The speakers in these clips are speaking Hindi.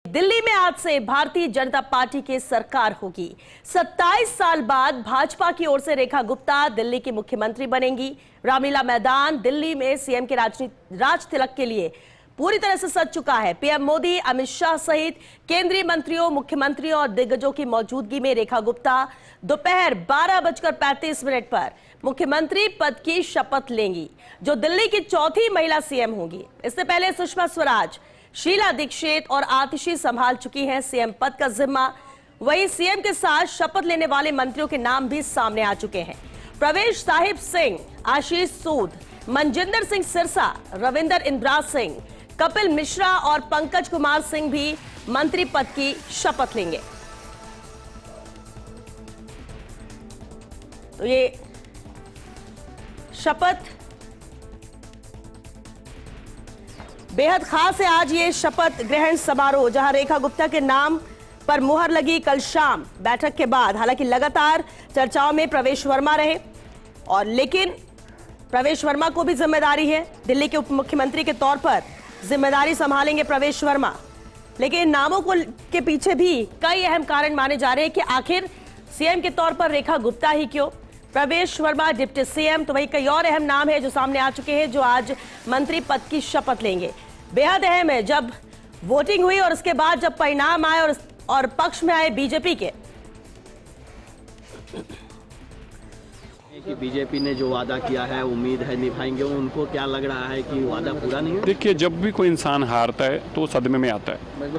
दिल्ली में आज से भारतीय जनता पार्टी की सरकार होगी। 27 साल बाद भाजपा की ओर से रेखा गुप्ता दिल्ली की मुख्यमंत्री बनेंगी। रामलीला मैदान दिल्ली में सीएम के राज तिलक के लिए पूरी तरह से सज चुका है। पीएम मोदी, अमित शाह सहित केंद्रीय मंत्रियों, मुख्यमंत्रियों और दिग्गजों की मौजूदगी में रेखा गुप्ता दोपहर 12:35 पर मुख्यमंत्री पद की शपथ लेंगी, जो दिल्ली की चौथी महिला सीएम होंगी। इससे पहले सुषमा स्वराज, शीला दीक्षित और आतिशी संभाल चुकी हैं सीएम पद का जिम्मा। वहीं सीएम के साथ शपथ लेने वाले मंत्रियों के नाम भी सामने आ चुके हैं। प्रवेश साहिब सिंह, आशीष सूद, मनजिंदर सिंह सिरसा, रविंदर इंद्रा सिंह, कपिल मिश्रा और पंकज कुमार सिंह भी मंत्री पद की शपथ लेंगे। तो ये शपथ बेहद खास है। आज ये शपथ ग्रहण समारोह, जहां रेखा गुप्ता के नाम पर मुहर लगी कल शाम बैठक के बाद। हालांकि लगातार चर्चाओं में प्रवेश वर्मा रहे, और लेकिन प्रवेश वर्मा को भी जिम्मेदारी है। दिल्ली के उप मुख्यमंत्री के तौर पर जिम्मेदारी संभालेंगे प्रवेश वर्मा। लेकिन नामों के पीछे भी कई अहम कारण माने जा रहे हैं कि आखिर सीएम के तौर पर रेखा गुप्ता ही क्यों, प्रवेश वर्मा डिप्टी सीएम, तो वही कई और अहम नाम है जो सामने आ चुके हैं, जो आज मंत्री पद की शपथ लेंगे। बेहद अहम है, जब वोटिंग हुई और उसके बाद जब परिणाम आए और पक्ष में आए बीजेपी के, कि बीजेपी ने जो वादा किया है उम्मीद है निभाएंगे, उनको क्या लग रहा है कि वादा पूरा नहीं है? देखिए, जब भी कोई इंसान हारता है तो सदमे में आता है।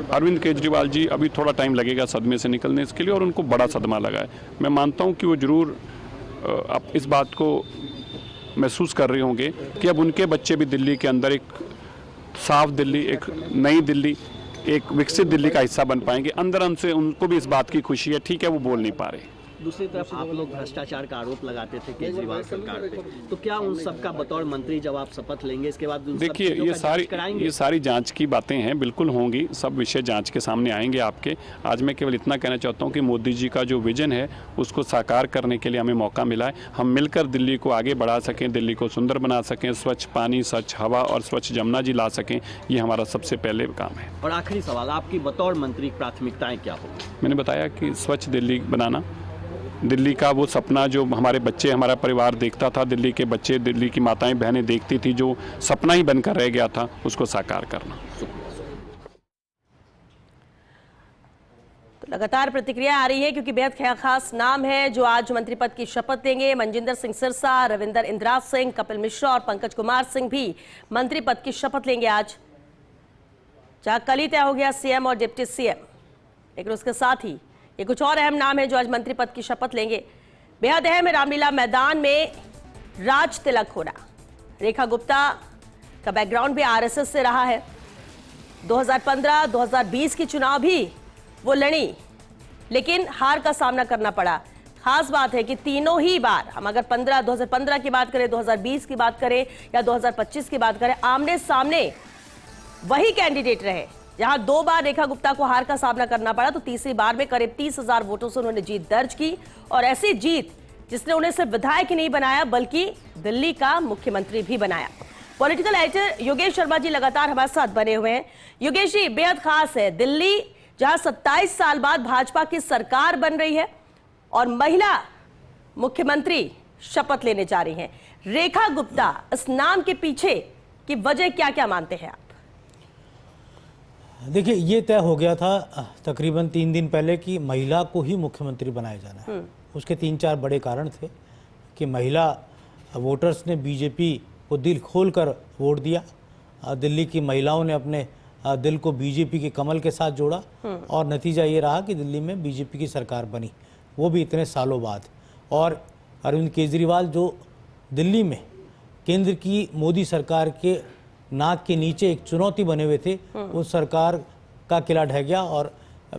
अरविंद केजरीवाल जी अभी थोड़ा टाइम लगेगा सदमे से निकलने के लिए, और उनको बड़ा सदमा लगा है। मैं मानता हूं कि वो जरूर अब इस बात को महसूस कर रहे होंगे कि अब उनके बच्चे भी दिल्ली के अंदर एक साफ दिल्ली, एक नई दिल्ली, एक विकसित दिल्ली का हिस्सा बन पाएंगे। अंदर से उनको भी इस बात की खुशी है। ठीक है, वो बोल नहीं पा रहे। दूसरी तरफ आप लोग भ्रष्टाचार का आरोप लगाते थे केजरीवाल सरकार पे, तो क्या उन सबका बतौर मंत्री जब आप शपथ लेंगे इसके बाद देखिए, ये सारी जांच की बातें हैं, बिल्कुल होंगी। सब विषय जांच के सामने आएंगे आपके। आज मैं केवल इतना कहना चाहता हूं कि मोदी जी का जो विजन है उसको साकार करने के लिए हमें मौका मिला है। हम मिलकर दिल्ली को आगे बढ़ा सकें, दिल्ली को सुंदर बना सकें, स्वच्छ पानी, स्वच्छ हवा और स्वच्छ जमुना जी ला सकें, ये हमारा सबसे पहले काम है। और आखिरी सवाल, आपकी बतौर मंत्री प्राथमिकताएं क्या होगी? मैंने बताया कि स्वच्छ दिल्ली बनाना, दिल्ली का वो सपना जो हमारे बच्चे, हमारा परिवार देखता था, दिल्ली के बच्चे, दिल्ली की माताएं बहनें देखती थी, जो सपना ही बनकर रह गया था, उसको साकार करना। तो लगातार प्रतिक्रिया आ रही है, क्योंकि बेहद खास नाम है जो आज मंत्री पद की शपथ लेंगे। मनजिंदर सिंह सिरसा, रविंदर इंद्रा सिंह, कपिल मिश्रा और पंकज कुमार सिंह भी मंत्री पद की शपथ लेंगे आज, जहां कल ही तय हो गया सीएम और डिप्टी सीएम। लेकिन उसके साथ ही ये कुछ और अहम नाम है जो आज मंत्री पद की शपथ लेंगे। बेहद अहम है रामलीला मैदान में राज तिलक होना। रेखा गुप्ता का बैकग्राउंड भी आरएसएस से रहा है। 2015-2020 की चुनाव भी वो लड़ी, लेकिन हार का सामना करना पड़ा। खास बात है कि तीनों ही बार, हम अगर 2015 की बात करें, 2020 की बात करें या 2025 की बात करें, आमने सामने वही कैंडिडेट रहे। जहां 2 बार रेखा गुप्ता को हार का सामना करना पड़ा, तो तीसरी बार में करीब 30,000 वोटों से उन्होंने जीत दर्ज की, और ऐसी जीत जिसने उन्हें सिर्फ विधायक ही नहीं बनाया बल्कि दिल्ली का मुख्यमंत्री भी बनाया। पॉलिटिकल एडिटर योगेश शर्मा जी लगातार हमारे साथ बने हुए हैं। योगेश जी, बेहद खास है दिल्ली, जहां 27 साल बाद भाजपा की सरकार बन रही है और महिला मुख्यमंत्री शपथ लेने जा रही हैं। रेखा गुप्ता, इस नाम के पीछे की वजह क्या क्या मानते हैं आप? देखिए, ये तय हो गया था तकरीबन 3 दिन पहले कि महिला को ही मुख्यमंत्री बनाया जाना है। उसके 3-4 बड़े कारण थे कि महिला वोटर्स ने बीजेपी को दिल खोलकर वोट दिया। दिल्ली की महिलाओं ने अपने दिल को बीजेपी के कमल के साथ जोड़ा, और नतीजा ये रहा कि दिल्ली में बीजेपी की सरकार बनी, वो भी इतने सालों बाद। और अरविंद केजरीवाल जो दिल्ली में केंद्र की मोदी सरकार के नाक के नीचे एक चुनौती बने हुए थे, उस सरकार का किला ढह गया और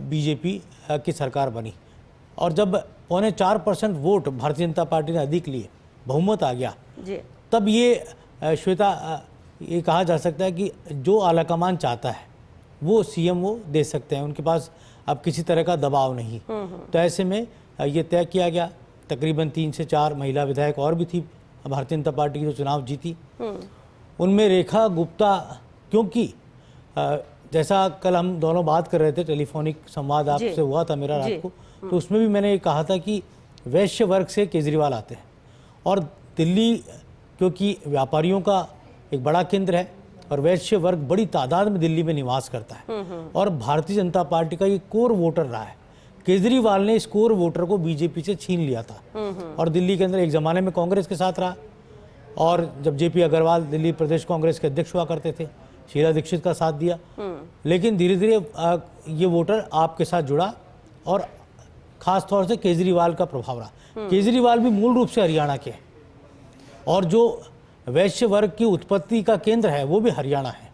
बीजेपी की सरकार बनी। और जब 4.25% वोट भारतीय जनता पार्टी ने अधिक लिए, बहुमत आ गया, तब ये श्वेता, ये कहा जा सकता है कि जो आलाकमान चाहता है वो सीएम वो दे सकते हैं, उनके पास अब किसी तरह का दबाव नहीं। तो ऐसे में ये तय किया गया। तकरीबन 3 से 4 महिला विधायक और भी थी भारतीय जनता पार्टी की जो चुनाव जीती, उनमें रेखा गुप्ता, क्योंकि जैसा कल हम दोनों बात कर रहे थे, टेलीफोनिक संवाद आपसे हुआ था मेरा रात को, तो उसमें भी मैंने ये कहा था कि वैश्य वर्ग से केजरीवाल आते हैं और दिल्ली क्योंकि व्यापारियों का एक बड़ा केंद्र है और वैश्य वर्ग बड़ी तादाद में दिल्ली में निवास करता है और भारतीय जनता पार्टी का ये कोर वोटर रहा है। केजरीवाल ने इस कोर वोटर को बीजेपी से छीन लिया था और दिल्ली के अंदर एक ज़माने में कांग्रेस के साथ रहा और जब जेपी अग्रवाल दिल्ली प्रदेश कांग्रेस के अध्यक्ष हुआ करते थे, शीला दीक्षित का साथ दिया, लेकिन धीरे धीरे ये वोटर आपके साथ जुड़ा और ख़ास तौर से केजरीवाल का प्रभाव रहा। केजरीवाल भी मूल रूप से हरियाणा के हैं और जो वैश्य वर्ग की उत्पत्ति का केंद्र है वो भी हरियाणा है।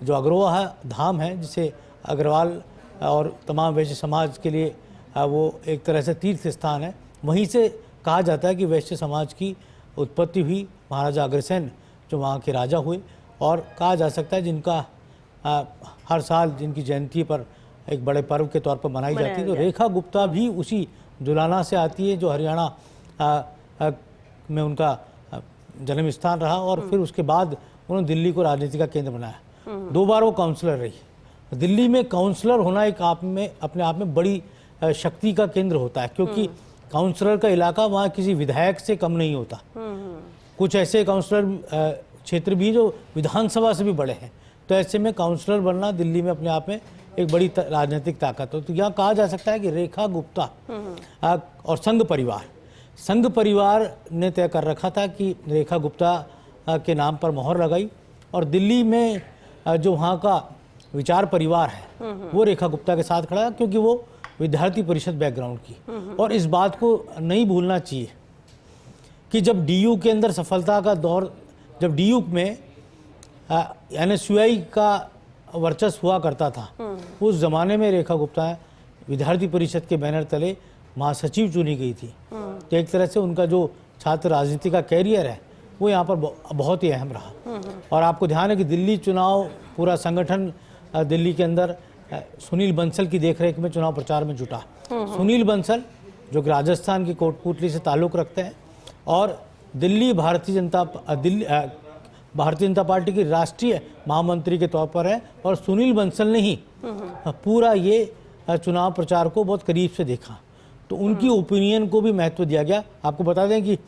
जो अग्रवाह धाम है जिसे अग्रवाल और तमाम वैश्य समाज के लिए वो एक तरह से तीर्थ स्थान है, वहीं से कहा जाता है कि वैश्य समाज की उत्पत्ति हुई। महाराजा अग्रसेन जो वहाँ के राजा हुए और कहा जा सकता है जिनका हर साल जिनकी जयंती पर एक बड़े पर्व के तौर पर मनाई जाती है। तो रेखा गुप्ता भी उसी जुलाना से आती है जो हरियाणा में उनका जन्म स्थान रहा और फिर उसके बाद उन्होंने दिल्ली को राजनीति का केंद्र बनाया। 2 बार वो काउंसलर रही। दिल्ली में काउंसलर होना एक अपने आप में बड़ी शक्ति का केंद्र होता है क्योंकि काउंसलर का इलाका वहाँ किसी विधायक से कम नहीं होता। कुछ ऐसे काउंसलर क्षेत्र भी जो विधानसभा से भी बड़े हैं, तो ऐसे में काउंसलर बनना दिल्ली में अपने आप में एक बड़ी राजनीतिक ताकत हो। तो यहाँ कहा जा सकता है कि रेखा गुप्ता और संघ परिवार ने तय कर रखा था कि रेखा गुप्ता के नाम पर मोहर लगाई और दिल्ली में जो वहाँ का विचार परिवार है वो रेखा गुप्ता के साथ खड़ा क्योंकि वो विद्यार्थी परिषद बैकग्राउंड की। और इस बात को नहीं भूलना चाहिए कि जब डीयू के अंदर सफलता का दौर, जब डीयू में एनएसयूआई का वर्चस्व हुआ करता था, उस ज़माने में रेखा गुप्ता विद्यार्थी परिषद के बैनर तले महासचिव चुनी गई थी। तो एक तरह से उनका जो छात्र राजनीति का कैरियर है वो यहाँ पर बहुत ही अहम रहा। और आपको ध्यान है कि दिल्ली चुनाव पूरा संगठन दिल्ली के अंदर सुनील बंसल की देखरेख में चुनाव प्रचार में जुटा। सुनील बंसल जो कि राजस्थान की कोटपुतली से ताल्लुक़ रखते हैं और दिल्ली भारतीय जनता पार्टी की राष्ट्रीय महामंत्री के तौर पर है और सुनील बंसल ने ही पूरा ये चुनाव प्रचार को बहुत करीब से देखा। तो उनकी ओपिनियन को भी महत्व दिया गया। आपको बता दें कि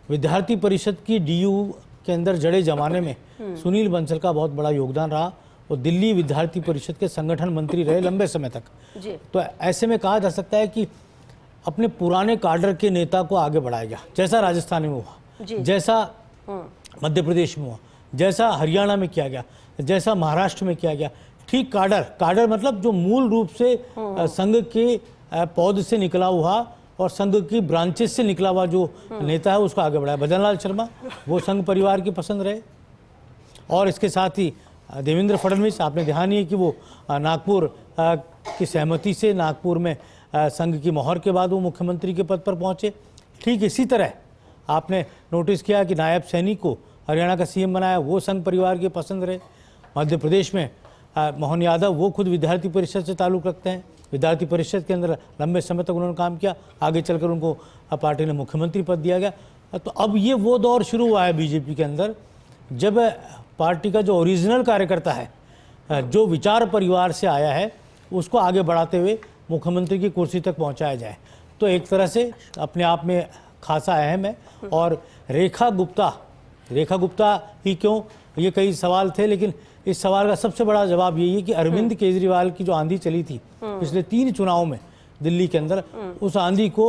विद्यार्थी परिषद की डीयू के अंदर जड़े जमाने में सुनील बंसल का बहुत बड़ा योगदान रहा और दिल्ली विद्यार्थी परिषद के संगठन मंत्री रहे लंबे समय तक। तो ऐसे में कहा जा सकता है कि अपने पुराने काडर के नेता को आगे बढ़ाया गया, जैसा राजस्थान में हुआ, जैसा मध्य प्रदेश में हुआ, जैसा हरियाणा में किया गया, जैसा महाराष्ट्र में किया गया। ठीक काडर मतलब जो मूल रूप से संघ के पौध से निकला हुआ और संघ की ब्रांचेस से निकला हुआ जो नेता है उसको आगे बढ़ाया। भजनलाल शर्मा वो संघ परिवार की पसंद रहे और इसके साथ ही देवेंद्र फडणवीस, आपने ध्यान ही है कि वो नागपुर की सहमति से नागपुर में संघ की मोहर के बाद वो मुख्यमंत्री के पद पर पहुंचे। ठीक इसी तरह आपने नोटिस किया कि नायब सैनी को हरियाणा का सीएम बनाया, वो संघ परिवार के पसंद रहे। मध्य प्रदेश में मोहन यादव वो खुद विद्यार्थी परिषद से ताल्लुक़ रखते हैं, विद्यार्थी परिषद के अंदर लंबे समय तक उन्होंने काम किया, आगे चलकर उनको पार्टी ने मुख्यमंत्री पद दिया गया। तो अब ये वो दौर शुरू हुआ है बीजेपी के अंदर जब पार्टी का जो ओरिजिनल कार्यकर्ता है, जो विचार परिवार से आया है, उसको आगे बढ़ाते हुए मुख्यमंत्री की कुर्सी तक पहुंचाया जाए। तो एक तरह से अपने आप में खासा अहम है। और रेखा गुप्ता ही क्यों, ये कई सवाल थे, लेकिन इस सवाल का सबसे बड़ा जवाब यही है कि अरविंद केजरीवाल की जो आंधी चली थी पिछले 3 चुनाव में दिल्ली के अंदर, उस आंधी को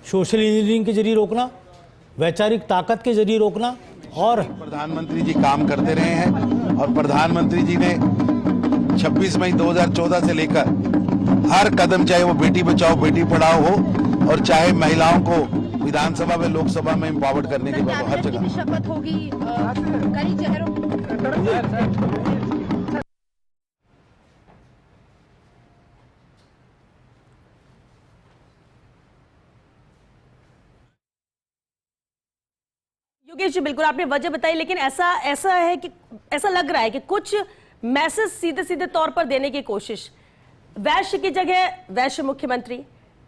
सोशल इंजीनियरिंग के जरिए रोकना, वैचारिक ताकत के जरिए रोकना। और प्रधानमंत्री जी काम करते रहे हैं और प्रधानमंत्री जी ने 26 मई 2014 से लेकर हर कदम, चाहे वो बेटी बचाओ बेटी पढ़ाओ हो और चाहे महिलाओं को विधानसभा में लोकसभा में एम्पावर्ड करने की बात, हर जगह शपथ होगी कई शहरों। योगेश जी, बिल्कुल आपने वजह बताई, लेकिन ऐसा है कि ऐसा लग रहा है कि कुछ मैसेज सीधे सीधे तौर पर देने की कोशिश, वैश्य की जगह वैश्य मुख्यमंत्री,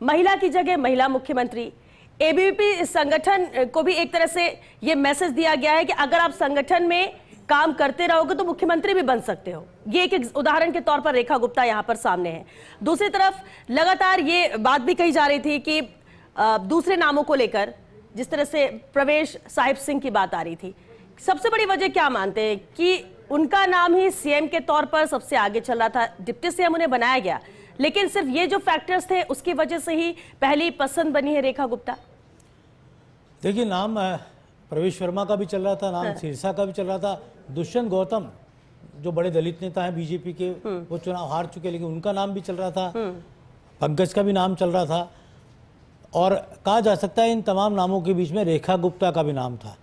महिला की जगह महिला मुख्यमंत्री, एबीवीपी संगठन को भी एक तरह से यह मैसेज दिया गया है कि अगर आप संगठन में काम करते रहोगे तो मुख्यमंत्री भी बन सकते हो। ये एक उदाहरण के तौर पर रेखा गुप्ता यहां पर सामने है। दूसरी तरफ लगातार ये बात भी कही जा रही थी कि दूसरे नामों को लेकर जिस तरह से प्रवेश साहिब सिंह की बात आ रही थी, सबसे बड़ी वजह क्या मानते हैं कि उनका नाम ही सीएम के तौर पर सबसे आगे चल रहा था, डिप्टी सीएम उन्हें बनाया गया, लेकिन सिर्फ ये जो फैक्टर्स थे उसकी वजह से ही पहली पसंद बनी है रेखा गुप्ता? देखिए, नाम प्रवेश वर्मा का भी चल रहा था, नाम सिरसा का भी चल रहा था, दुष्यंत गौतम जो बड़े दलित नेता हैं बीजेपी के, वो चुनाव हार चुके लेकिन उनका नाम भी चल रहा था, पंकज का भी नाम चल रहा था, और कहा जा सकता है इन तमाम नामों के बीच में रेखा गुप्ता का भी नाम था।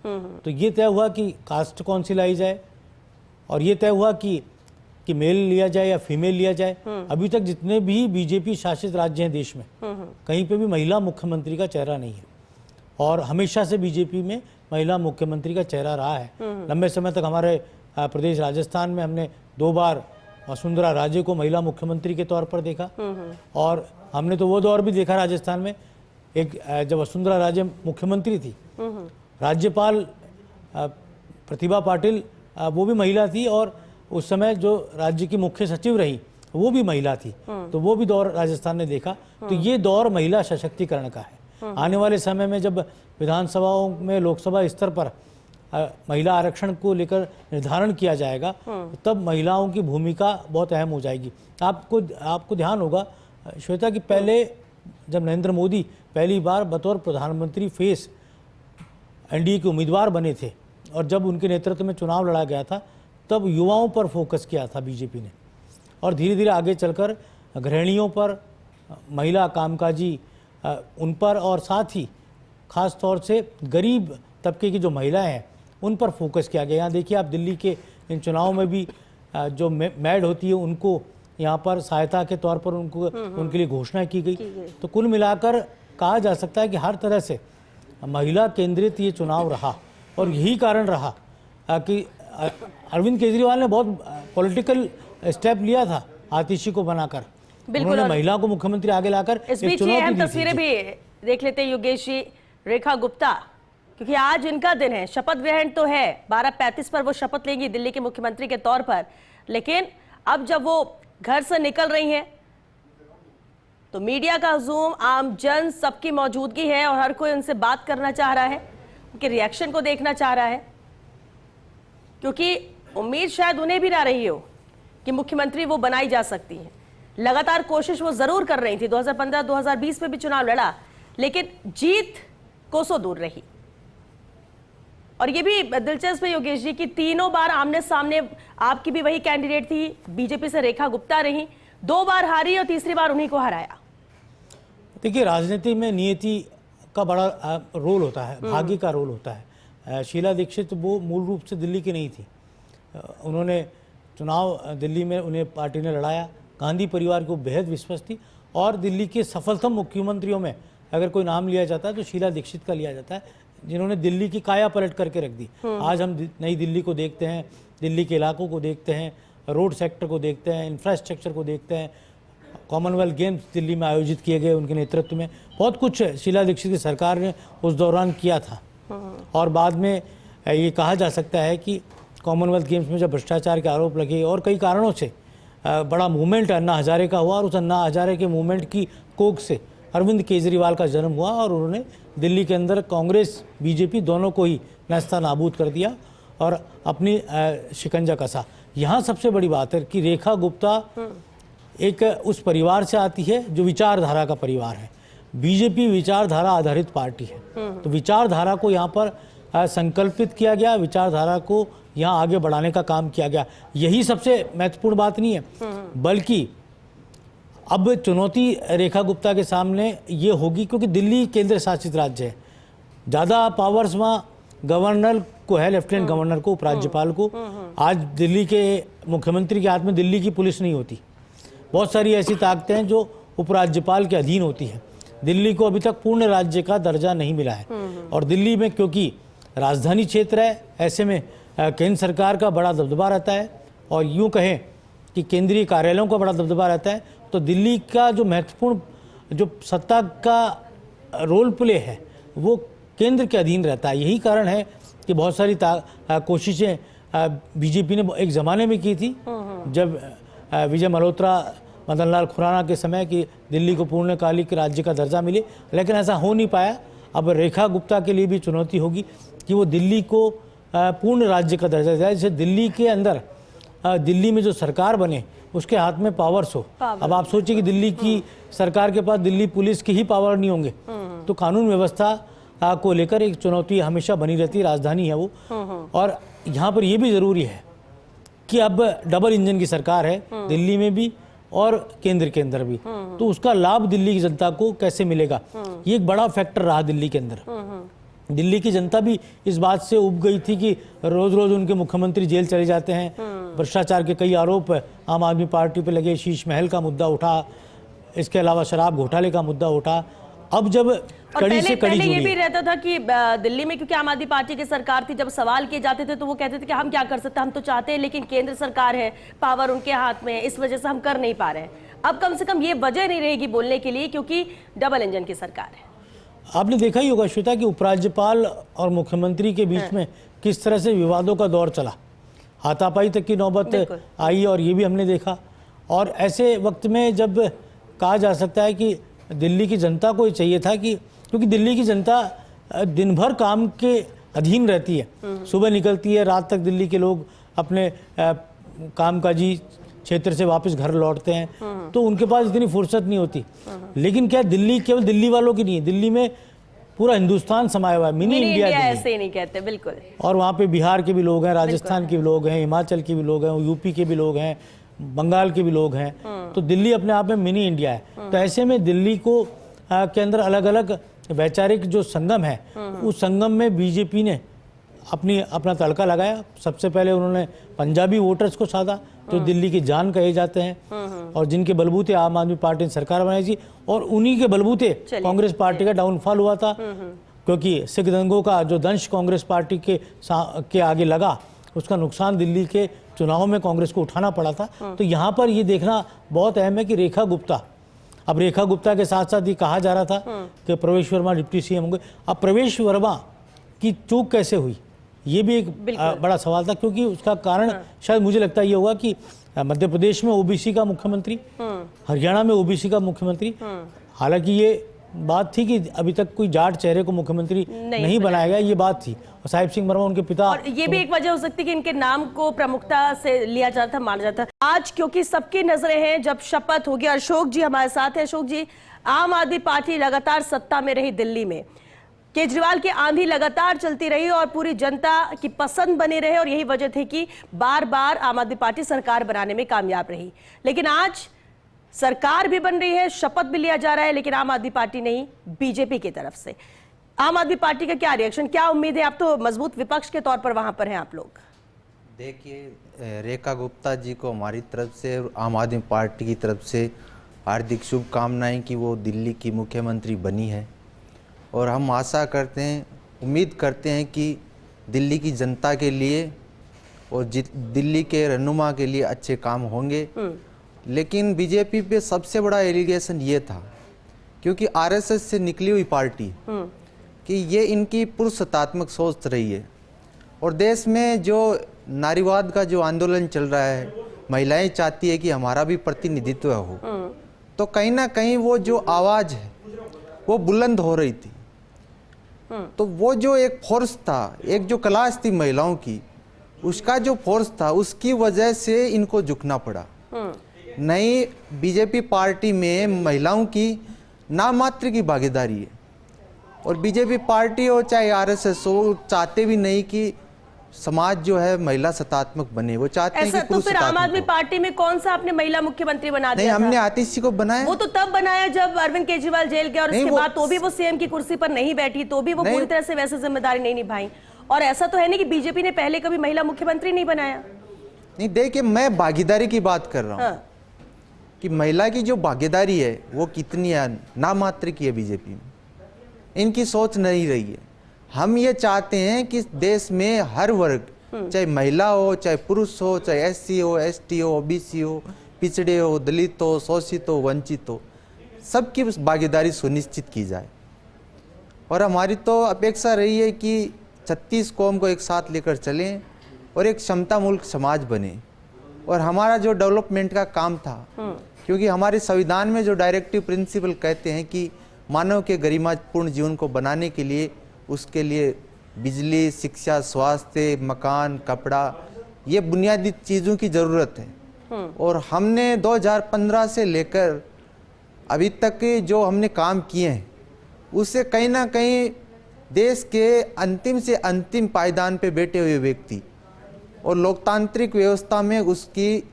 तो ये तय हुआ कि कास्ट कौन सी लाई जाए, और ये तय हुआ कि मेल लिया जाए या फीमेल लिया जाए। अभी तक जितने भी बीजेपी शासित राज्य हैं देश में, कहीं पे भी महिला मुख्यमंत्री का चेहरा नहीं है, और हमेशा से बीजेपी में महिला मुख्यमंत्री का चेहरा रहा है। लंबे समय तक हमारे प्रदेश राजस्थान में हमने 2 बार वसुंधरा राजे को महिला मुख्यमंत्री के तौर पर देखा, और हमने तो वो दौर भी देखा राजस्थान में एक जब वसुंधरा राजे मुख्यमंत्री थी, राज्यपाल प्रतिभा पाटिल वो भी महिला थी, और उस समय जो राज्य की मुख्य सचिव रही वो भी महिला थी। तो वो भी दौर राजस्थान ने देखा। तो ये दौर महिला सशक्तिकरण का है। आने वाले समय में जब विधानसभाओं में लोकसभा स्तर पर महिला आरक्षण को लेकर निर्धारण किया जाएगा, तब महिलाओं की भूमिका बहुत अहम हो जाएगी। आपको ध्यान होगा श्वेता कि पहले जब नरेंद्र मोदी पहली बार बतौर प्रधानमंत्री फेस एनडीए के उम्मीदवार बने थे, और जब उनके नेतृत्व में चुनाव लड़ा गया था, तब युवाओं पर फोकस किया था बीजेपी ने, और धीरे धीरे आगे चलकर गृहिणियों पर, महिला कामकाजी उन पर, और साथ ही खास तौर से गरीब तबके की जो महिलाएं हैं उन पर फोकस किया गया। यहाँ देखिए आप, दिल्ली के इन चुनावों में भी जो मैड होती है उनको यहाँ पर सहायता के तौर पर उनके लिए घोषणा की गई। तो कुल मिलाकर कहा जा सकता है कि हर तरह से महिला केंद्रित ये चुनाव रहा, और यही कारण रहा कि अरविंद केजरीवाल ने बहुत पॉलिटिकल स्टेप लिया था आतिशी को बनाकर। उन्होंने महिला को मुख्यमंत्री आगे लाकर इस बीच ये अहम तस्वीरें भी देख लेते हैं योगेश जी। रेखा गुप्ता, क्योंकि आज इनका दिन है, शपथ ग्रहण तो है 12:35 पर वो शपथ लेंगी दिल्ली के मुख्यमंत्री के तौर पर, लेकिन अब जब वो घर से निकल रही हैं तो मीडिया का हुजूम, आम जन सबकी मौजूदगी है, और हर कोई उनसे बात करना चाह रहा है, उनके रिएक्शन को देखना चाह रहा है, क्योंकि उम्मीद शायद उन्हें भी ना रही हो कि मुख्यमंत्री वो बनाई जा सकती है। लगातार कोशिश वो जरूर कर रही थी, 2015-2020 में भी चुनाव लड़ा, लेकिन जीत कोसों दूर रही। और ये भी दिलचस्प है योगेश जी कि तीनों बार आमने सामने आपकी भी वही कैंडिडेट थी, बीजेपी से रेखा गुप्ता रही, 2 बार हारी और तीसरी बार उन्हीं को हराया। देखिए, राजनीति में नियति का बड़ा रोल होता है, भाग्य का रोल होता है। शीला दीक्षित वो मूल रूप से दिल्ली की नहीं थी, उन्होंने चुनाव दिल्ली में उन्हें पार्टी ने लड़ाया, गांधी परिवार को बेहद विश्वास थी, और दिल्ली के सफलतम मुख्यमंत्रियों में अगर कोई नाम लिया जाता है तो शीला दीक्षित का लिया जाता है, जिन्होंने दिल्ली की काया पलट करके रख दी। आज हम नई दिल्ली को देखते हैं, दिल्ली के इलाकों को देखते हैं, रोड सेक्टर को देखते हैं, इंफ्रास्ट्रक्चर को देखते हैं, कॉमनवेल्थ गेम्स दिल्ली में आयोजित किए गए उनके नेतृत्व में, बहुत कुछ शीला दीक्षित की सरकार ने उस दौरान किया था। और बाद में ये कहा जा सकता है कि कॉमनवेल्थ गेम्स में जब भ्रष्टाचार के आरोप लगे और कई कारणों से बड़ा मूवमेंट अन्ना हजारे का हुआ, और उस अन्ना हजारे के मूवमेंट की कोख से अरविंद केजरीवाल का जन्म हुआ, और उन्होंने दिल्ली के अंदर कांग्रेस बीजेपी दोनों को ही नस्ता नाबूद कर दिया और अपनी शिकंजा कसा। यहाँ सबसे बड़ी बात है कि रेखा गुप्ता एक उस परिवार से आती है जो विचारधारा का परिवार है। बीजेपी विचारधारा आधारित पार्टी है, तो विचारधारा को यहाँ पर संकल्पित किया गया, विचारधारा को यहाँ आगे बढ़ाने का काम किया गया। यही सबसे महत्वपूर्ण बात नहीं है, बल्कि अब चुनौती रेखा गुप्ता के सामने ये होगी, क्योंकि दिल्ली केंद्र शासित राज्य है, ज़्यादा पावर्स वहाँ गवर्नर को है, लेफ्टिनेंट गवर्नर को, उपराज्यपाल को। आज दिल्ली के मुख्यमंत्री के हाथ में दिल्ली की पुलिस नहीं होती, बहुत सारी ऐसी ताकतें हैं जो उपराज्यपाल के अधीन होती हैं। दिल्ली को अभी तक पूर्ण राज्य का दर्जा नहीं मिला है, और दिल्ली में क्योंकि राजधानी क्षेत्र है, ऐसे में केंद्र सरकार का बड़ा दबदबा रहता है, और यूँ कहें कि केंद्रीय कार्यालयों का बड़ा दबदबा रहता है। तो दिल्ली का जो महत्वपूर्ण जो सत्ता का रोल प्ले है वो केंद्र के अधीन रहता है। यही कारण है कि बहुत सारी कोशिशें बीजेपी ने एक ज़माने में की थी, जब विजय मल्होत्रा, मदन लाल खुराना के समय कि दिल्ली को पूर्णकालिक राज्य का दर्जा मिले, लेकिन ऐसा हो नहीं पाया। अब रेखा गुप्ता के लिए भी चुनौती होगी कि वो दिल्ली को पूर्ण राज्य का दर्जा दिया, जैसे दिल्ली के अंदर दिल्ली में जो सरकार बने उसके हाथ में पावर्स हो। अब आप सोचिए कि दिल्ली की सरकार के पास दिल्ली पुलिस की ही पावर नहीं होंगे, तो कानून व्यवस्था को लेकर एक चुनौती हमेशा बनी रहती है, राजधानी है वो। और यहाँ पर ये भी ज़रूरी है कि अब डबल इंजन की सरकार है दिल्ली में भी और केंद्र के अंदर भी, तो उसका लाभ दिल्ली की जनता को कैसे मिलेगा, ये एक बड़ा फैक्टर रहा दिल्ली के अंदर। दिल्ली की जनता भी इस बात से उब गई थी कि रोज रोज उनके मुख्यमंत्री जेल चले जाते हैं, भ्रष्टाचार के कई आरोप आम आदमी पार्टी पे लगे, शीश महल का मुद्दा उठा, इसके अलावा शराब घोटाले का मुद्दा उठा। अब जब कड़ी से कड़ी ये भी रहता था कि दिल्ली में क्योंकि आम आदमी पार्टी की सरकार थी, जब सवाल किए जाते थे तो वो कहते थे कि हम क्या कर सकते हैं, हम तो चाहते हैं लेकिन केंद्र सरकार है, पावर उनके हाथ में है, इस वजह से हम कर नहीं पा रहे हैं। अब कम से कम ये वजह नहीं रहेगी बोलने के लिए, क्योंकि डबल इंजन की सरकार है। आपने देखा ही होगा श्वेता कि उपराज्यपाल और मुख्यमंत्री के बीच में किस तरह से विवादों का दौर चला, हाथापाई तक की नौबत आई, और ये भी हमने देखा। और ऐसे वक्त में जब कहा जा सकता है कि दिल्ली की जनता को ये चाहिए था कि, क्योंकि दिल्ली की जनता दिन भर काम के अधीन रहती है, सुबह निकलती है, रात तक दिल्ली के लोग अपने कामकाजी क्षेत्र से वापस घर लौटते हैं, तो उनके पास इतनी फुर्सत नहीं होती। लेकिन क्या दिल्ली केवल दिल्ली वालों की नहीं है, दिल्ली में पूरा हिंदुस्तान समाया हुआ है, मिनी इंडिया ऐसे नहीं कहते बिल्कुल। और वहाँ पे बिहार के भी लोग हैं, राजस्थान के भी लोग हैं, हिमाचल के भी लोग हैं, यूपी के भी लोग हैं, बंगाल के भी लोग हैं, तो दिल्ली अपने आप में मिनी इंडिया है। तो ऐसे में दिल्ली को के अंदर अलग अलग वैचारिक जो संगम है, उस संगम में बीजेपी ने अपना तड़का लगाया। सबसे पहले उन्होंने पंजाबी वोटर्स को साधा, जो दिल्ली की जान कहे जाते हैं और जिनके बलबूते आम आदमी पार्टी ने सरकार बनाई थी, और उन्हीं के बलबूते कांग्रेस पार्टी का डाउनफॉल हुआ था, क्योंकि सिख दंगों का जो दंश कांग्रेस पार्टी के आगे लगा, उसका नुकसान दिल्ली के चुनाव में कांग्रेस को उठाना पड़ा था। तो यहाँ पर ये देखना बहुत अहम है कि रेखा गुप्ता, अब रेखा गुप्ता के साथ साथ ये कहा जा रहा था कि प्रवेश वर्मा डिप्टी सीएम होंगे। अब प्रवेश वर्मा की चूक कैसे हुई, ये भी एक बड़ा सवाल था, क्योंकि उसका कारण शायद मुझे लगता ये होगा कि मध्य प्रदेश में ओबीसी का मुख्यमंत्री, हरियाणा में ओबीसी का मुख्यमंत्री, हालांकि ये बात थी कि अभी तक कोई जाट चेहरे को मुख्यमंत्री नहीं बनाया गया, ये बात थी। और साहिब सिंह वर्मा उनके पिता, और ये भी एक वजह हो सकती है कि इनके नाम को प्रमुखता से लिया जाता, माना जाता। आज क्योंकि सबकी नजरें हैं, जब शपथ होगी, अशोक जी हमारे साथ है। अशोक जी, आम आदमी पार्टी लगातार सत्ता में रही दिल्ली में, केजरीवाल की आंधी लगातार चलती रही और पूरी जनता की पसंद बनी रहे, और यही वजह थी कि बार बार आम आदमी पार्टी सरकार बनाने में कामयाब रही। लेकिन आज सरकार भी बन रही है, शपथ भी लिया जा रहा है, लेकिन आम आदमी पार्टी नहीं, बीजेपी की तरफ से। आम आदमी पार्टी का क्या रिएक्शन, क्या उम्मीद है? आप तो मजबूत विपक्ष के तौर पर वहां पर हैं आप लोग। देखिए, रेखा गुप्ता जी को हमारी तरफ से, आम आदमी पार्टी की तरफ से हार्दिक शुभकामनाएं कि वो दिल्ली की मुख्यमंत्री बनी है, और हम आशा करते हैं, उम्मीद करते हैं कि दिल्ली की जनता के लिए और दिल्ली के रहनुमा के लिए अच्छे काम होंगे। लेकिन बीजेपी पे सबसे बड़ा एलिगेशन ये था, क्योंकि आरएसएस से निकली हुई पार्टी, कि ये इनकी पुरुषत्वात्मक सोच रही है, और देश में जो नारीवाद का जो आंदोलन चल रहा है, महिलाएं चाहती है कि हमारा भी प्रतिनिधित्व हो, तो कहीं ना कहीं वो जो आवाज़ है वो बुलंद हो रही थी। तो वो जो एक फोर्स था, एक जो क्लास थी महिलाओं की, उसका जो फोर्स था, उसकी वजह से इनको झुकना पड़ा। नहीं, बीजेपी पार्टी में महिलाओं की नाम मात्र की भागीदारी है, और बीजेपी पार्टी हो चाहे आरएसएस हो, चाहते भी नहीं कि समाज जो है महिला सत्तात्मक बने, वो चाहते हैं कि तो फिर आम आदमी पार्टी में कौन सा आपने महिला मुख्यमंत्री बना दिया? नहीं, हमने आतिशी को बनाया। वो तो तब बनाया जब अरविंद केजरीवाल जेल गया, और उसके बाद तो भी वो सीएम की कुर्सी पर नहीं बैठी, तो भी वो पूरी तरह से वैसे जिम्मेदारी नहीं निभाई। और ऐसा तो है नहीं कि बीजेपी ने पहले कभी महिला मुख्यमंत्री नहीं बनाया। नहीं, देखिए, मैं भागीदारी की बात कर रहा हूँ कि महिला की जो भागीदारी है वो कितनी है, नाम मात्र की है बीजेपी में, इनकी सोच नहीं रही है। हम ये चाहते हैं कि देश में हर वर्ग, चाहे महिला हो, चाहे पुरुष हो, चाहे एससी हो, एसटी हो, ओबीसी हो, पिछड़े हो, दलित हो, शोषित हो, वंचित हो, सबकी भागीदारी सुनिश्चित की जाए। और हमारी तो अपेक्षा रही है कि 36 कौम को एक साथ लेकर चलें, और एक क्षमतामूलक समाज बने। और हमारा जो डेवलपमेंट का काम था, क्योंकि हमारे संविधान में जो डायरेक्टिव प्रिंसिपल कहते हैं कि मानव के गरिमापूर्ण जीवन को बनाने के लिए उसके लिए बिजली, शिक्षा, स्वास्थ्य, मकान, कपड़ा, ये बुनियादी चीज़ों की ज़रूरत है। और हमने 2015 से लेकर अभी तक के जो हमने काम किए हैं उससे कहीं ना कहीं देश के अंतिम से अंतिम पायदान पे बैठे हुए व्यक्ति और लोकतांत्रिक व्यवस्था में उसकी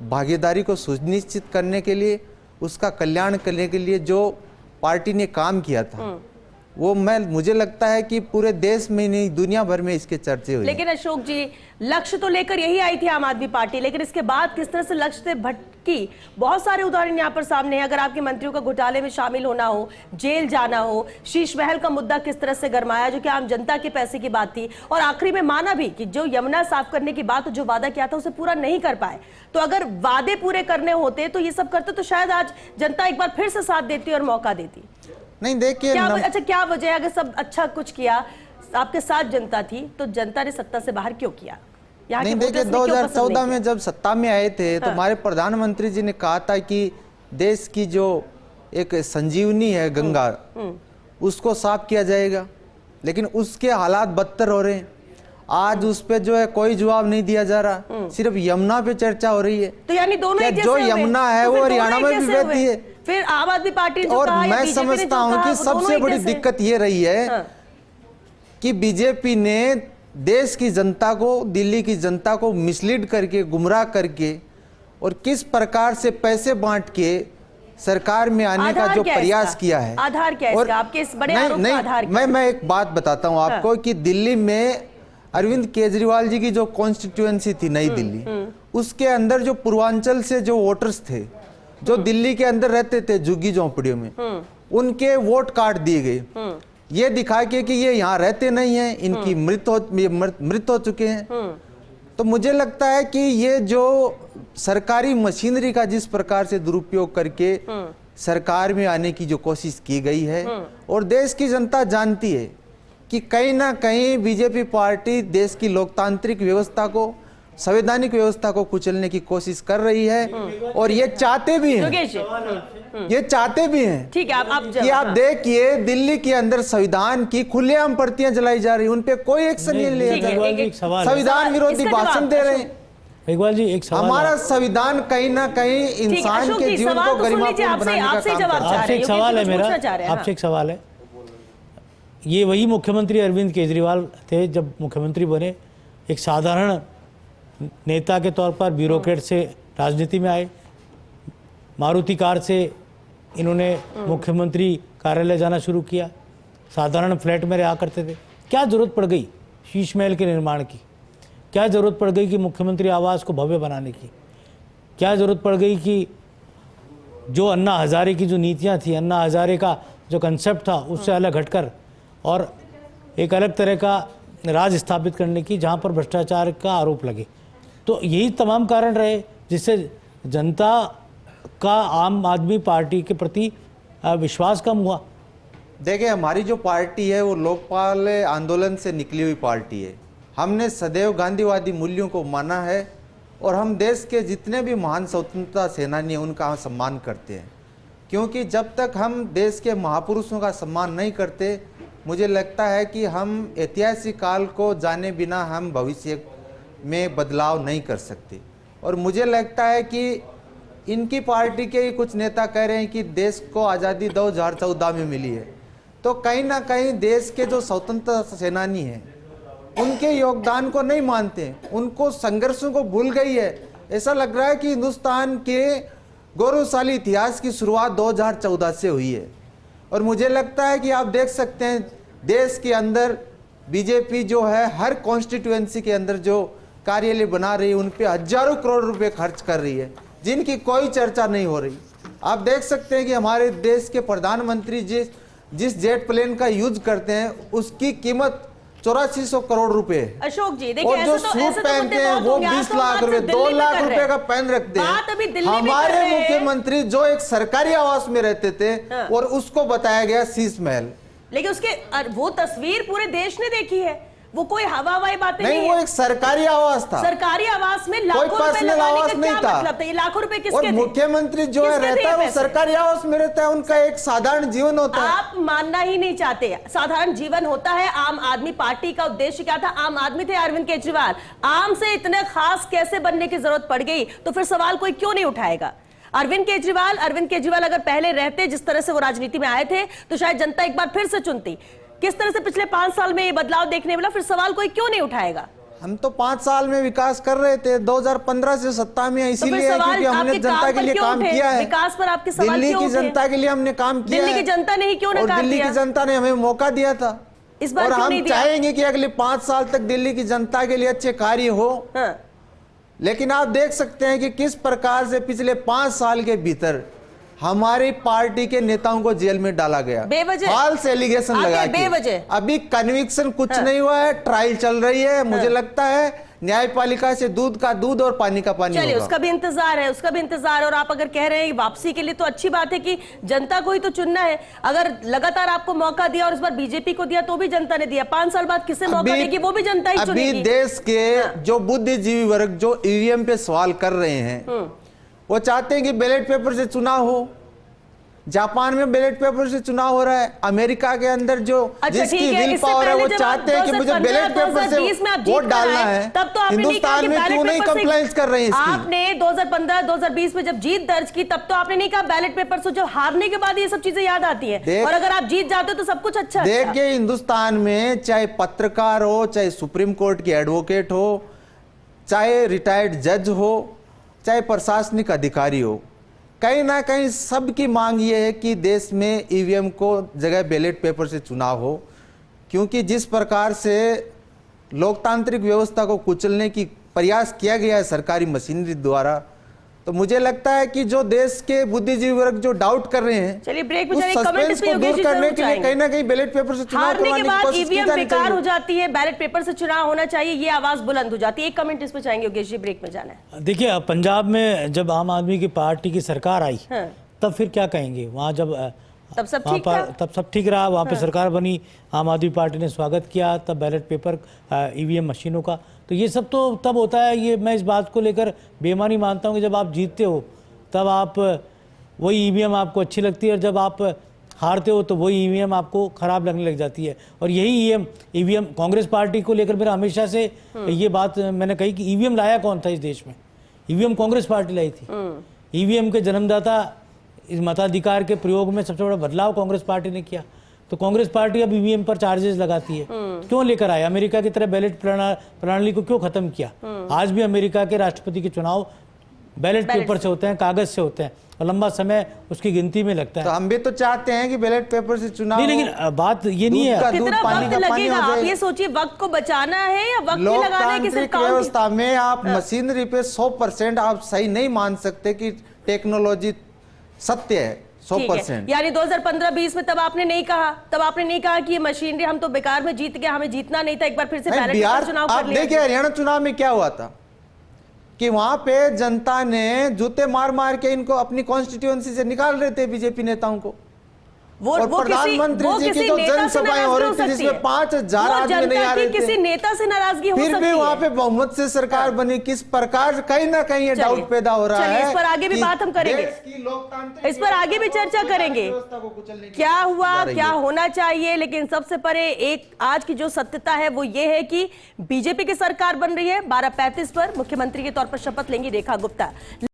भागीदारी को सुनिश्चित करने के लिए, उसका कल्याण करने के लिए जो पार्टी ने काम किया था, वो मुझे लगता है कि पूरे देश में नहीं दुनिया भर में इसके चर्चे हुए। लेकिन अशोक जी, लक्ष्य तो लेकर यही आई थी आम आदमी पार्टी, लेकिन इसके बाद किस तरह से लक्ष्य से भटकी, बहुत सारे उदाहरण यहाँ पर सामने हैं। अगर आपके मंत्रियों का घोटाले में शामिल होना हो, जेल जाना हो, शीश महल का मुद्दा किस तरह से गरमाया, जो कि आम जनता के पैसे की बात थी, और आखिरी में माना भी कि जो यमुना साफ करने की बात, जो वादा किया था उसे पूरा नहीं कर पाए। तो अगर वादे पूरे करने होते तो ये सब करते तो शायद आज जनता एक बार फिर से साथ देती और मौका देती। नहीं, देखिए अच्छा, क्या वजह है? अगर सब अच्छा कुछ किया, आपके साथ जनता थी, तो जनता ने सत्ता से बाहर क्यों किया? नहीं, देखिए 2014 में जब सत्ता में आए थे तो हमारे प्रधानमंत्री जी ने कहा था कि देश की जो एक संजीवनी है गंगा, उसको साफ किया जाएगा, लेकिन उसके हालात बदतर हो रहे हैं। आज उस पे जो है कोई जवाब नहीं दिया जा रहा, सिर्फ यमुना पे चर्चा हो रही है। तो यानी दोनों जो यमुना है वो हरियाणा में भी बहती है। फिर आम आदमी पार्टी और मैं समझता हूँ कि सबसे बड़ी दिक्कत ये रही है कि बीजेपी ने देश की जनता को, दिल्ली की जनता को मिसलीड करके, गुमराह करके और किस प्रकार से पैसे बांट के सरकार में आने का जो प्रयास किया है। आधार क्या है इसका? आपके इस बड़े आरोप का आधार क्या है? मैं एक बात बताता हूँ आपको कि दिल्ली में अरविंद केजरीवाल जी की जो कॉन्स्टिट्यूएंसी थी नई दिल्ली, उसके अंदर जो पूर्वांचल से जो वोटर्स थे, जो दिल्ली के अंदर रहते थे झुग्गी झोंपड़ियों में, उनके वोट काट दिए गए, ये दिखा के कि ये यहाँ रहते नहीं हैं, इनकी मृत हो चुके हैं। तो मुझे लगता है कि ये जो सरकारी मशीनरी का जिस प्रकार से दुरुपयोग करके सरकार में आने की जो कोशिश की गई है, और देश की जनता जानती है कि कहीं ना कहीं बीजेपी पार्टी देश की लोकतांत्रिक व्यवस्था को, संवैधानिक व्यवस्था को कुचलने की कोशिश कर रही है, और ये चाहते भी हैं, ये चाहते भी हैं। ठीक है, कि आप देखिए दिल्ली के अंदर संविधान की खुलेआम प्रतियां जलाई जा रही, उन पे कोई एक्शन नहीं लिया जा रहा, संविधान विरोधी भाषण दे रहे हैं। इकबाल जी, एक सवाल, हमारा संविधान कहीं ना कहीं इंसान के जीवन को गरिमापूर्ण बनाने का काम करता है। आपसे एक सवाल है मेरा, आपसे एक सवाल है। ये वही मुख्यमंत्री अरविंद केजरीवाल थे जब मुख्यमंत्री बने, एक साधारण नेता के तौर पर ब्यूरोक्रेट से राजनीति में आए, मारुति कार से इन्होंने मुख्यमंत्री कार्यालय जाना शुरू किया, साधारण फ्लैट में रहा करते थे। क्या ज़रूरत पड़ गई शीश महल के निर्माण की? क्या ज़रूरत पड़ गई कि मुख्यमंत्री आवास को भव्य बनाने की? क्या ज़रूरत पड़ गई कि जो अन्ना हजारे की जो नीतियाँ थी, अन्ना हजारे का जो कंसेप्ट था, उससे अलग हटकर और एक अलग तरह का राज स्थापित करने की, जहाँ पर भ्रष्टाचार का आरोप लगे? तो यही तमाम कारण रहे जिससे जनता का आम आदमी पार्टी के प्रति विश्वास कम हुआ। देखिए, हमारी जो पार्टी है वो लोकपाल आंदोलन से निकली हुई पार्टी है। हमने सदैव गांधीवादी मूल्यों को माना है, और हम देश के जितने भी महान स्वतंत्रता सेनानी हैं उनका सम्मान करते हैं, क्योंकि जब तक हम देश के महापुरुषों का सम्मान नहीं करते, मुझे लगता है कि हम ऐतिहासिक काल को जाने बिना हम भविष्य में बदलाव नहीं कर सकते। और मुझे लगता है कि इनकी पार्टी के ही कुछ नेता कह रहे हैं कि देश को आज़ादी 2014 में मिली है, तो कहीं ना कहीं देश के जो स्वतंत्रता सेनानी हैं उनके योगदान को नहीं मानते, उनको संघर्षों को भूल गई है। ऐसा लग रहा है कि हिंदुस्तान के गौरवशाली इतिहास की शुरुआत 2014 से हुई है। और मुझे लगता है कि आप देख सकते हैं देश के अंदर बीजेपी जो है हर कॉन्स्टिट्यूएंसी के अंदर जो कार्यालय बना रही है उन पे हजारों करोड़ रुपए खर्च कर रही है, जिनकी कोई चर्चा नहीं हो रही। आप देख सकते हैं कि हमारे देश के प्रधानमंत्री जिस जेट प्लेन का यूज करते हैं उसकी कीमत 8400 करोड़ रुपए है। अशोक जी देखिए, और जो सूट पहनते हैं वो 20 लाख रुपए, 2 लाख रुपए का पेन रखते हैं। हमारे मुख्यमंत्री जो एक सरकारी आवास में रहते थे और उसको बताया गया शीश महल। लेकिन उसके वो तस्वीर पूरे देश ने देखी है, वो कोई हवाई बातें नहीं, वो एक सरकारी आवास था। सरकारी आवास में लाखों रुपए पर्सनल लगाने आवास का नहीं क्या था। मतलब था? ये लाखों रुपए और किसके थे? मुख्यमंत्री जो है किसके थे रहता है ये वो पैसे? सरकारी आवास में रहता है, उनका एक साधारण जीवन होता है। आप मानना ही नहीं चाहते, साधारण जीवन होता है। आम आदमी पार्टी का उद्देश्य क्या था? आम आदमी थे अरविंद केजरीवाल। आम से इतने खास कैसे बनने की जरूरत पड़ गई? तो फिर सवाल कोई क्यों नहीं उठाएगा? अरविंद केजरीवाल अगर पहले रहते जिस तरह से वो राजनीति में आए थे तो शायद जनता एक बार फिर से चुनती। किस तरह से पिछले 5 साल में ये बदलाव देखने मिला, फिर सवाल कोई क्यों नहीं उठाएगा? हम तो 5 साल में विकास कर रहे थे, 2015 से सत्ता में, इसीलिए तो क्योंकि हमने जनता के लिए काम किया है। विकास पर आपके सवाल दिल्ली क्यों की उठे? जनता के लिए हमने काम किया दिल्ली है। की जनता ने ही क्यों और नकार दिल्ली दिया? की जनता ने हमें मौका दिया था, इस बार और क्यों हम नहीं दिया? चाहेंगे कि अगले 5 साल तक दिल्ली की जनता के लिए अच्छे कार्य हो। हाँ। लेकिन आप देख सकते हैं कि किस प्रकार से पिछले 5 साल के भीतर हमारी पार्टी के नेताओं को जेल में डाला गया, बेवजह। फॉल्स एलिगेशन आगे लगा बेवजह। के। अभी कन्विक्शन कुछ नहीं हुआ है, ट्रायल चल रही है। मुझे लगता है न्यायपालिका से दूध का दूध और पानी का पानी चलिए, होगा। उसका भी इंतजार है, उसका भी इंतजार है। और आप अगर कह रहे हैं वापसी के लिए, तो अच्छी बात है कि जनता को ही तो चुनना है। अगर लगातार आपको मौका दिया और इस बार बीजेपी को दिया तो भी जनता ने दिया, 5 साल बाद किसे मौका देगी? वो भी जनता ही चुनेगी। अभी देश के जो बुद्धिजीवी वर्ग जो ईवीएम पे सवाल कर रहे हैं, वो चाहते हैं कि बैलेट पेपर से चुनाव हो। जापान में बैलेट पेपर से चुनाव हो रहा है। अमेरिका के अंदर जो जिसकी विल पावर है वो चाहते हैं कि मुझे बैलेट पेपर से वोट डालना है। तब तो आपने नहीं कहा कि हिंदुस्तान में क्यों नहीं कंप्लायंस कर रहे हैं इसकी? आपने 2015-2020 में जब जीत दर्ज की तब तो आपने नहीं कहा बैलेट पेपर से। जब हारने के बाद ये सब चीजें याद आती हैं, और अगर आप जीत जाते हो तो सब कुछ अच्छा। देखिए, हिंदुस्तान में चाहे पत्रकार हो, चाहे सुप्रीम कोर्ट के एडवोकेट हो, चाहे रिटायर्ड जज हो, चाहे प्रशासनिक अधिकारी हो, कहीं ना कहीं सबकी मांग ये है कि देश में ईवीएम को जगह बैलेट पेपर से चुनाव हो। क्योंकि जिस प्रकार से लोकतांत्रिक व्यवस्था को कुचलने की प्रयास किया गया है सरकारी मशीनरी द्वारा, तो मुझे लगता है कि जो देश के बुद्धिजीवी वर्ग जो डाउट कर रहे हैं, चलिए ब्रेक में उस जाने, कमेंट सस्पेंस को दूर करने के लिए कहीं ना कहीं बैलेट पेपर से चुनाव हारने के करवाने की बाद कोशिश की ईवीएम जानी बेकार हो चाहिए। जाती है, बैलेट पेपर से चुनाव होना चाहिए, ये आवाज बुलंद हो जाती है। एक कमेंट इस पर चाहेंगे योगेश जी, ब्रेक में जाना है। देखिए, अब पंजाब में जब आम आदमी की पार्टी की सरकार आई, हाँ। तब फिर क्या कहेंगे? वहाँ जब तब सब वहाँ ठीक पर था? तब सब ठीक रहा, वहाँ पे सरकार बनी, आम आदमी पार्टी ने स्वागत किया, तब बैलेट पेपर ईवीएम मशीनों का। तो ये सब तो तब होता है। ये मैं इस बात को लेकर बेईमानी मानता हूँ कि जब आप जीतते हो तब आप वही ईवीएम आपको अच्छी लगती है, और जब आप हारते हो तो वही ईवीएम आपको खराब लगने लग जाती है। और यही ईवीएम कांग्रेस पार्टी को लेकर मेरा हमेशा से ये बात मैंने कही कि ईवीएम लाया कौन था इस देश में? ईवीएम कांग्रेस पार्टी लाई थी। ईवीएम के जन्मदाता, इस मताधिकार के प्रयोग में सबसे बड़ा बदलाव कांग्रेस पार्टी ने किया। तो कांग्रेस पार्टी अब ईवीएम पर चार्जेस लगाती है। क्यों लेकर आए? अमेरिका की तरह बैलेट प्रणाली को क्यों खत्म किया? आज भी अमेरिका के राष्ट्रपति के चुनाव बैलेट पेपर से होते हैं, कागज से होते हैं, और लंबा समय उसकी गिनती में लगता है। तो हम भी तो चाहते हैं कि बैलेट पेपर से चुनाव नहीं, लेकिन बात ये नहीं है। कितना वक्त लगेगा? आप ये सोचिए, वक्त को बचाना है या वक्त ही लगाना है कि सिर्फ लोकतांत्रिक काम? व्यवस्था में आप मशीनरी पे 100% आप सही नहीं मान सकते कि टेक्नोलॉजी सत्य है 100%। यानी 2015-20 में तब आपने नहीं कहा कि ये मशीनरी हम तो बेकार में जीत गए, हमें जीतना नहीं था, एक बार फिर से बैलेट पेपर चुनाव कर आप लिया। देखिए, हरियाणा चुनाव में क्या हुआ था कि वहां पे जनता ने जूते मार मार के इनको अपनी कॉन्स्टिट्यूएंसी से निकाल रहे थे बीजेपी नेताओं को। और प्रधानमंत्री जी की जो जनसभाएं हो रही थी जिसमें 5000 आदमी नहीं आ रहे थे, किसी नेता से नाराजगी हो सकती है। फिर भी वहां पे बहुमत से सरकार बनी। किस प्रकार कहीं ना कहीं ये डाउट पैदा हो रहा है। इस पर आगे भी बात हम करेंगे, इस पर आगे भी चर्चा करेंगे, क्या हुआ, क्या होना चाहिए। लेकिन सबसे पहले एक आज की जो सत्यता है वो ये है कि बीजेपी की सरकार बन रही है। 12:35 पर मुख्यमंत्री के तौर पर शपथ लेंगी रेखा गुप्ता।